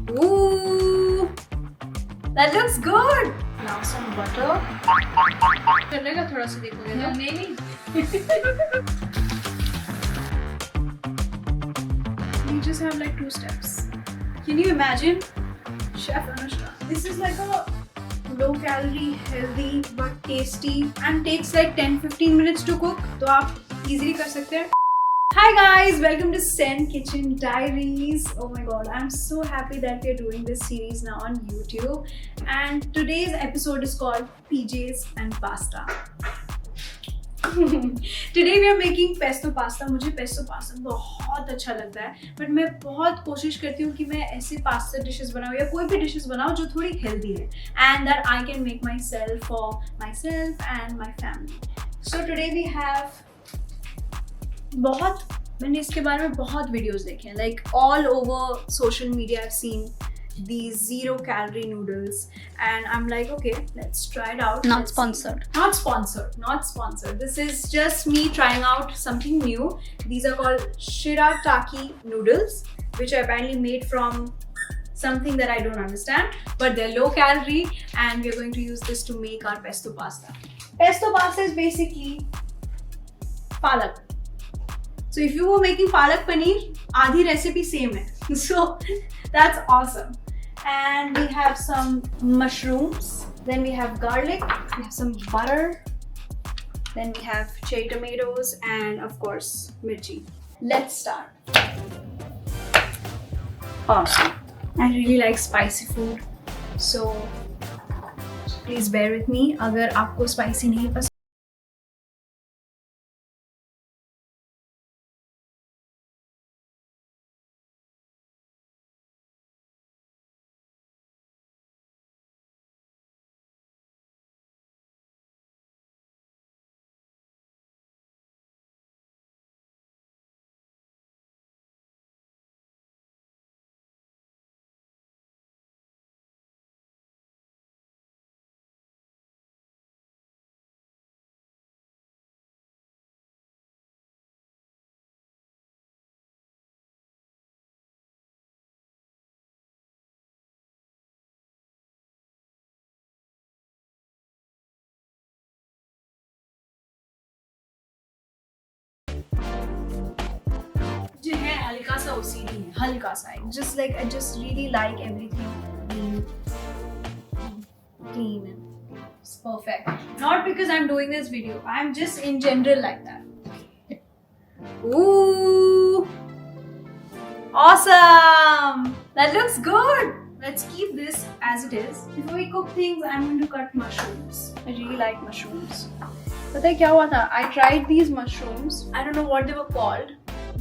Ooh, that looks good. Now some butter. चलेगा थोड़ा सा देखोगे ना? नहीं You just have like 2 steps. Can you imagine? Chef Anushka. This is like a low calorie, healthy but tasty and takes like 10-15 minutes to cook. तो आप easily कर सकते हैं. Hi guys, welcome to Sen Kitchen Diaries. Oh my god, I'm so happy that we're doing this series now on YouTube. And today's episode is called PJs and Pasta. Today we are making pesto pasta. मुझे pesto pasta बहुत अच्छा लगता है, but मैं बहुत कोशिश करती हूँ कि मैं ऐसे pasta dishes बनाऊँ या कोई भी dishes बनाऊँ जो थोड़ी healthy है, and that I can make myself for myself and my family. So today we have मैंने इसके बारे में बहुत वीडियोस देखे हैं, like all over social media I've seen these 0 calorie noodles and I'm like, okay, let's try it out. Not sponsored. Not sponsored. This is just me trying out something new. These are called shirataki noodles, which are apparently made from something that I don't understand, but they're low calorie and we're going to use this to make our pesto pasta. Pesto pasta is basically palak. So if you were making palak paneer, आधी recipe same है. So that's awesome. And we have some mushrooms. Then we have garlic. We have some butter. Then we have cherry tomatoes and of course mirchi. Let's start. Awesome. I really like spicy food. So please bear with me. अगर आपको spicy नहीं पसंद जो है हल्का सा OCD है, हल्का सा. I just really like everything being clean and it's perfect. Not because I'm doing this video, I'm just in general like that. Ooh, awesome! That looks good. Let's keep this as it is. Before we cook things, I'm going to cut mushrooms. I really like mushrooms. पता है क्या हुआ था? I tried these mushrooms. I don't know what they were called,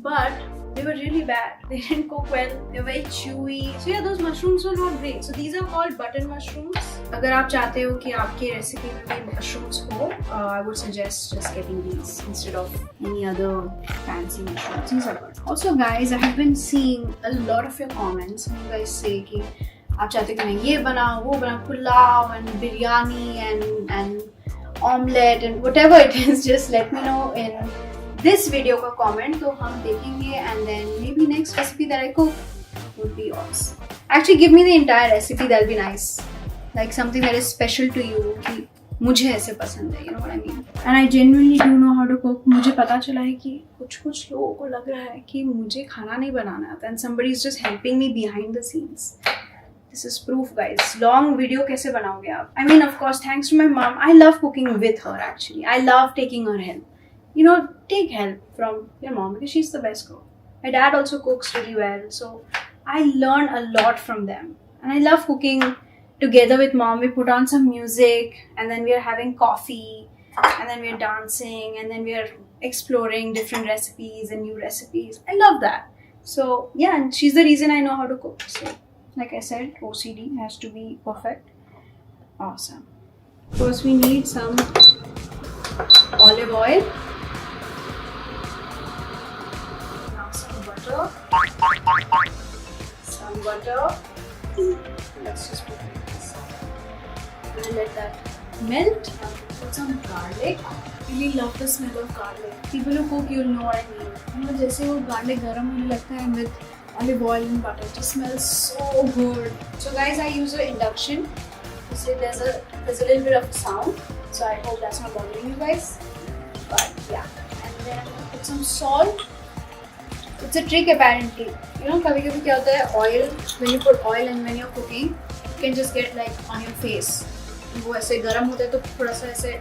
but they were really bad. They didn't cook well. They were very chewy. So yeah, those mushrooms were not great. So these are called button mushrooms. अगर आप चाहते हो कि आपके recipe में भी mushrooms हो, I would suggest just getting these instead of any other fancy mushrooms. These are good. Also guys, I have been seeing a lot of your comments. You guys say कि आप चाहते हो कि मैं ये बनाऊँ, वो बनाऊँ, pulao and biryani and omelette and whatever it is, just let me know in this video का comment, तो हम देखेंगे and then maybe next recipe that I cook would be yours. Actually give me the entire recipe, that'll be nice. Like something that is special to you कि मुझे ऐसे पसंद है, you know what I mean. And I genuinely do know how to cook. मुझे पता चला है कि कुछ लोगों को लग रहा है कि मुझे खाना नहीं बनाना आता and somebody is just helping me behind the scenes. This is proof guys. Long video कैसे बनाओगे आप? I mean of course thanks to my mom. I love cooking with her actually. I love taking her help. You know, take help from your mom because she's the best cook. My dad also cooks really well. So I learn a lot from them. And I love cooking together with mom. We put on some music and then we are having coffee and then we are dancing and then we are exploring different recipes and new recipes. I love that. So yeah, and she's the reason I know how to cook. So like I said, OCD has to be perfect. Awesome. First we need some olive oil. Now some butter. Let's just put it this. And let that melt. Put some garlic. Really love the smell of garlic. People who cook, you'll know what I mean. जैसे वो garlic गरम होने लगता है with olive oil and butter. It just smells so good. So guys, I use an induction. You see there's a little bit of sound, so I hope that's not bothering you guys. But yeah, and then put some salt. It's a trick apparently. You know, कभी-कभी क्या होता है, oil, when you put oil and when you're cooking, you can just get like on your face. वो ऐसे गर्म होता है तो थोड़ा सा ऐसे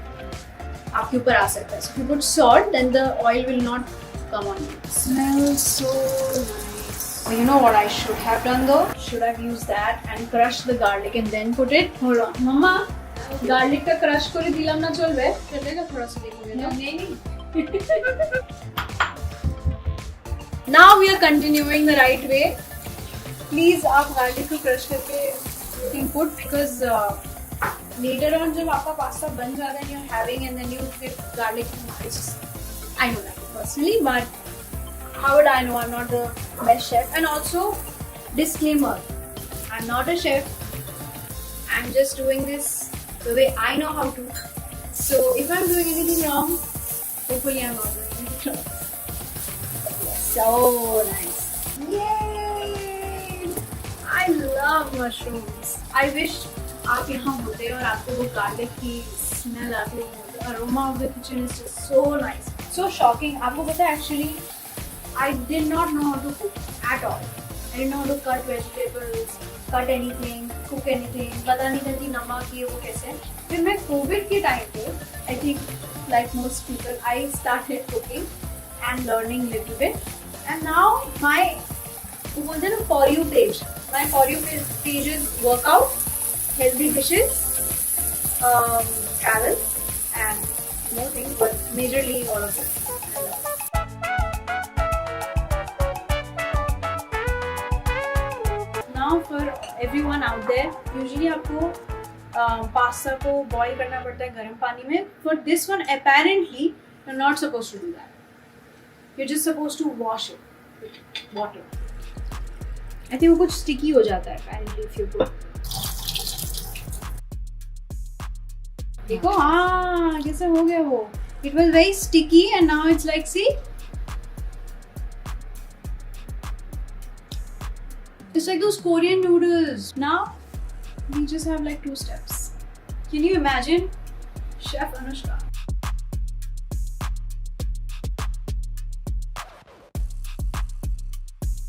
आपके ऊपर आ सकता है. So if you put salt, then the oil will not come on you. Smells so nice. So you know what I should have done though? Should have used that and crushed the garlic and then put it. Hold on, Mama. Garlic का crush को ही दिलाना चलवे. चलेगा थोड़ा सा देखोगे ना? नहीं. Now we are continuing the right way. Please आप garlic को crush करके put because later on जब आपका pasta बन जाता है, you're having and then you get garlic. I don't like it personally, but how would I know? I'm not the best chef. And also, disclaimer: I'm not a chef. I'm just doing this the way I know how to. So if I'm doing anything wrong, hopefully I'm not doing anything wrong. So nice. Yay! I love mushrooms. I wish आप यहाँ होते और आपको वो garlic की smell आती है. The aroma of the kitchen is just so nice. So shocking. आपको पता है actually I did not know how to cook at all. I didn't know how to cut vegetables, cut anything, cook anything. पता नहीं था कि नमक ये वो कैसे. फिर मैं COVID के time पे I think like most people I started cooking and learning little bit. And now my For You page. My For You page is workout, healthy dishes, travel, and more things, but majorly all of it. Now for everyone out there, usually आपको pasta को boil करना पड़ता है गर्म पानी में. For this one, apparently you're not supposed to do that. You're just supposed to wash it with water. I think वो कुछ sticky हो जाता है apparently if you put. देखो हाँ कैसे हो गया वो. It was very sticky and now it's like see. It's like those Korean noodles. Now we just have like 2 steps. Can you imagine? Chef Anushka.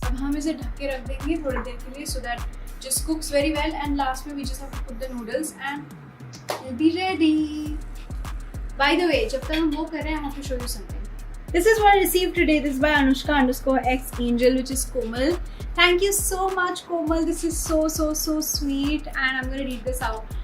अब हम इसे ढक के रख देंगे थोड़ी देर के लिए so that just cooks very well and last में we just have to put the noodles and it'll be ready. By the way, जब तक हम वो कर रहे हैं I have to show you something. This is what I received today. This is by Anushka_X_Angel, which is Komal. Thank you so much, Komal. This is so sweet, and I'm gonna read this out.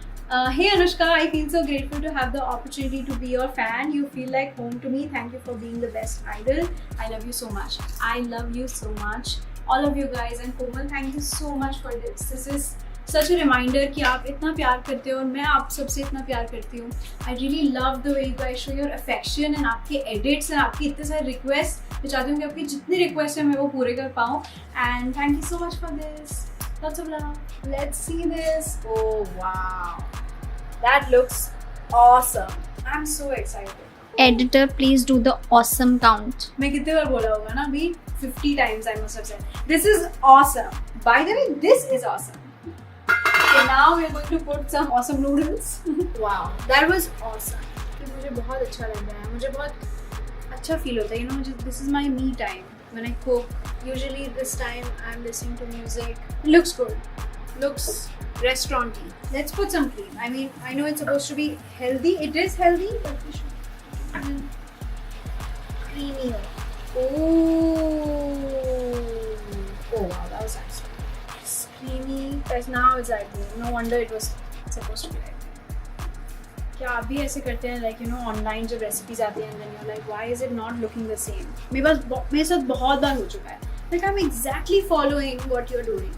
Hey Anushka, I feel so grateful to have the opportunity to be your fan. You feel like home to me. Thank you for being the best idol. I love you so much. I love you so much. All of you guys and Komal, thank you so much for this. This is such a reminder कि आप इतना प्यार करते हो और मैं आप सबसे इतना प्यार करती हूँ. I really love the way you guys show your affection and आपके edits and आपके इतने सारे requests. मैं चाहती हूँ कि आपकी जितनी requests हैं मैं वो पूरे कर पाऊँ. And thank you so much for this. Lots of love. Let's see this. Oh wow, that looks awesome. I'm so excited. Editor, please do the awesome count. मैं कितने बार बोला होगा ना अभी 50 times I must have said. This is awesome. By the way, this is awesome. Okay, now we are going to put some awesome noodles. Wow, that was awesome. मुझे बहुत अच्छा लग रहा है. मुझे बहुत अच्छा feel होता है. You know, this is my me time when I cook. Usually this time I'm listening to music. It looks good. Looks restaurant-y. Let's put some cream. I mean, I know it's supposed to be healthy. It is healthy, but we should creamier. Oh wow, that was nice. It's creamy. But now it's like no wonder it was supposed to be like that. क्या आप भी ऐसे करते हैं like you know online जब recipes आती हैं and then you're like why is it not looking the same? मेरे साथ बहुत बार हो चुका है. Like I'm exactly following what you're doing,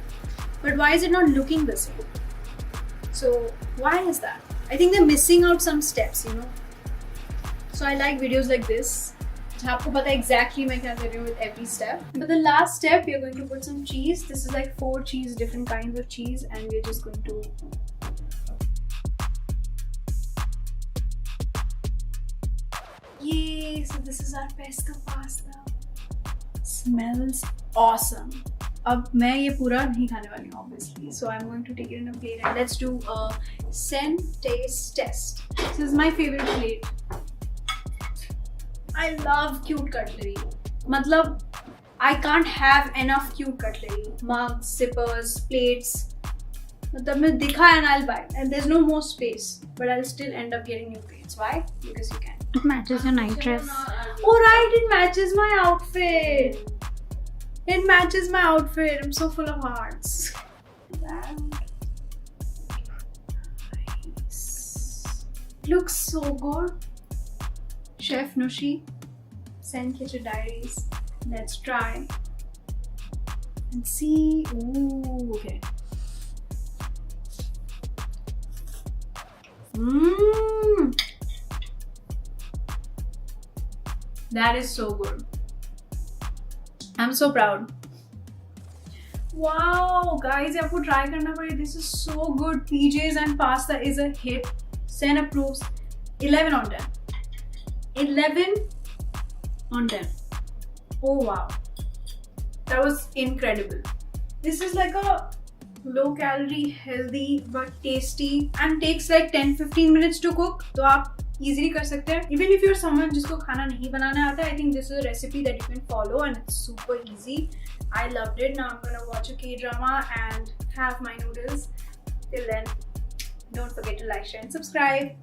but why is it not looking the same? So why is that? I think they're missing out some steps, you know. So I like videos like this. आपको पता है exactly मैं क्या कर रही हूँ with every step. But the last step, we are going to put some cheese. This is like 4 cheese, different kinds of cheese, and we're just going to. Yay! So this is our pesca pasta. Smells awesome. अब मैं ये पूरा नहीं खाने वाली हूँ obviously, so I'm going to take it in a plate and let's do a scent taste test. This is my favorite plate. I love cute cutlery. मतलब I can't have enough cute cutlery. Mugs, sippers, plates. मतलब मैं दिखा and I'll buy, and there's no more space, but I'll still end up getting new plates. Why? Because you can. It matches your night dress. Oh right, it matches my outfit. It matches my outfit. I'm so full of hearts. Nice. Looks so good. Chef Nushi, Scent Kitchen Diaries. Let's try and see. Ooh, okay. Mmm. That is so good. I'm so proud. Wow, guys, you have to try करना पड़ेगा. This is so good. PJs and pasta is a hit. Sen approves. 11 on 10. 11 on 10. Oh wow, that was incredible. This is like a low calorie, healthy but tasty and takes like 10-15 minutes to cook. तो आप easily कर सकते हैं. Even if you're someone जिसको खाना नहीं बनाना आता, I think this is a recipe that you can follow and it's super easy. I loved it. Now I'm gonna watch a K-drama and have my noodles. Till then, don't forget to like, share and subscribe.